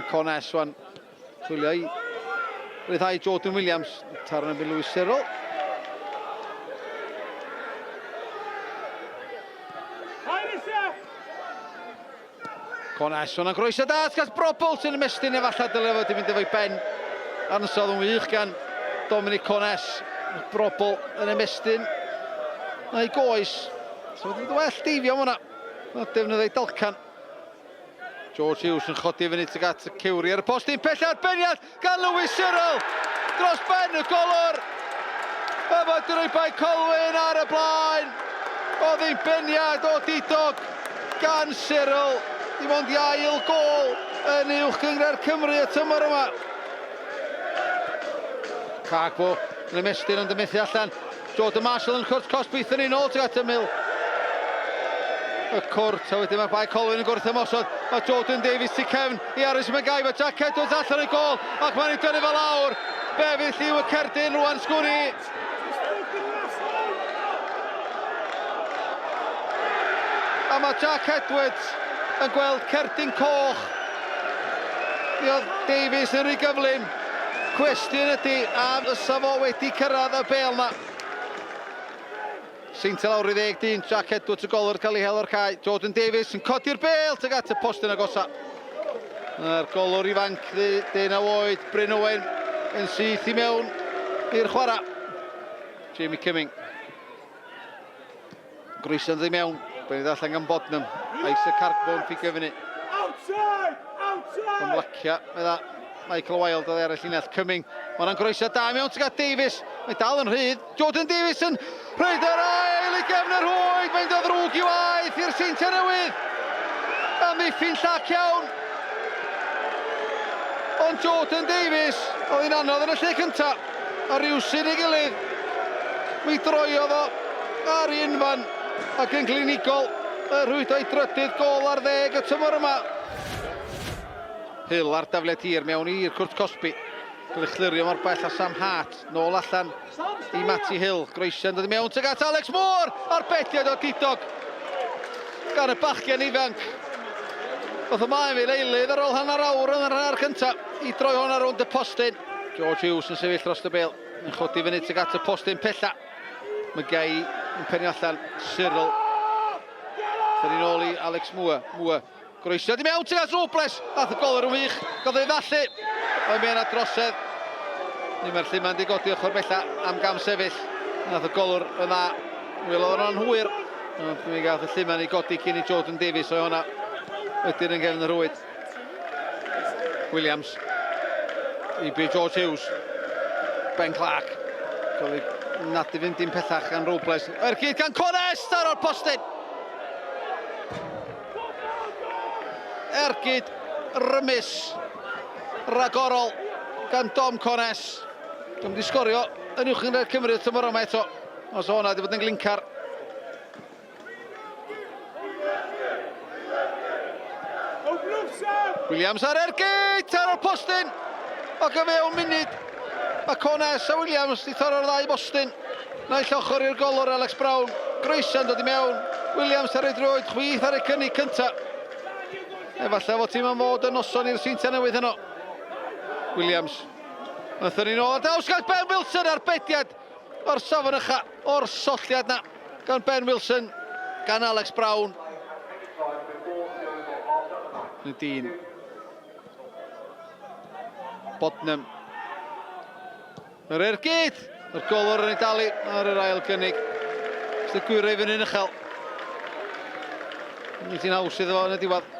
Cones wan. Chwilio i ryddhau Jordan Williams. Taron yn Lewis Cyril. Cones wan yn groeso da. Gas Brobl sy'n ymestyn efallai dylai fod i fynd efo'i ben. Arnysodd yn wych gan Dominic Cones. Brobl yn ymestyn. Na i goes. So wedi well deifio am hwnna. Defnydd ei dalcan. George Hughes yn chodi fyny tuag at y cewri ar y post un pell arbeniad gan Lewis Cyril. Dros ben y golwr. Efo drwy Bae Colwyn ar y blaen. Oedd ein beniad o didog gan Cyril. Dim ond i ail gol yn uwch gyngor Cymru y tymor yma. Cagbo yn ymestyn ond ymestyn allan. Jordan Marshall yn cwrt Cosbyth yn un ôl tuag at y mil. Y cwrt, a wedyn mae Bae Colwyn yn gwrth ymosod. Mae Jordan Davies tu cefn i Aris McGyver. Jack Edwards allan y gol, ac mae'n ei dynnu fel lawr. Be fydd lliw y cerdyn rwan sgwni. A mae Jack Edwards yn gweld cerdyn coch. Mi oedd Davies yn rhy gyflym. Cwestiwn ydy, a fysa fo wedi cyrraedd y bel na. Seintiau lawr i 10, Jack Edwards y golwr cael ei hel o'r cae. Jordan Davies yn codi'r bel tuag at y post yn agosa. Yr golwr ifanc 19 oed, Bryn Owen yn syth i mewn i'r chwarae. Jamie Cumming. Groeso'n ddod i mewn, be'n i ddallan gan Bodnam. Isaac Carbon ffigio fyny. Ymlacia, medda Michael Wilde oedd eraill linell. Cumming, mae'n groeso da mewn tuag at Davies. Mae dal yn rhydd. Jordan Davies yn rhaid yr ail i gefn yr hwyd. Mae'n dod ddrwg i waith i'r Seintiau Newydd. Amddiffyn llac iawn. Ond Jordan Davies oedd hi'n anodd yn y lle cyntaf. A rywsyn i gilydd. Mi droiodd o ar un fan ac yn glinigol. Y rhwydd o'i drydydd gol ar 10 y tymor yma. Hill ar dafliad hir mewn i'r cwrt Cosby. Glychlurio mor bell a Sam Hart. Nôl allan i Matty Hill. Groeso'n dod i mewn tuag at Alex Moore. A'r betiad o didog. Gan y bachgen ifanc. Oedd yma efo eilydd ar ôl hanner awr yn yr hanner cyntaf. I droi hwnna rownd y postyn. George Hughes yn sefyll dros y bel. Yn chodi fyny tuag at y postyn pella. Mae Gai yn penio allan. Cyril. Fy'n i nôl i Alex Moore. Moore. Groeso di mewn tuag at Robles. Ath y golwr yn wych. Gafodd ei ddalle. Oedd mewn at drosedd. Ni mae'r llima'n di godi ochr bella am gam sefyll. Nath y golwr yn dda. Wylodd o'n hwyr. Mi gath y llima'n i godi cyn i Jordan Davies o'i hwnna. Wedyn yn gefn y rwyd. Williams. I by George Hughes. Ben Clark. Gael ei nadu fynd dim pellach gan Robles. Ergyd gan Cones ar o'r postyn. Ergyd rymus ragorol gan Dom Cones. Dwi'n di sgorio yn uwch yn Cymru tymor yma eto. Os o hwnna wedi bod yn glincar. Williams ar Ergyd ar o'r postyn. Ac y fewn munud. Mae Cones a Williams di toro'r ddau bostyn. Naill ochr i'r golwr Alex Brown. Groeso'n dod i mewn. Williams ar ei drwyd. Chwith ar ei cynnig cyntaf. Efallai fod tîm yn fod yn noson i'r Seintiau Newydd yno. Williams. Nathon ni nôl. Daws gan Ben Wilson ar bediad o'r safon ycha. O'r solliad na. Gan Ben Wilson. Gan Alex Brown. Dyn. Bodnam. Yr Ergyd. Yr golwr yn ei dalu ar yr ail gynnig. Ys y gwirau fyny'n uchel. Nid i'n haws iddo fo yn y diwedd.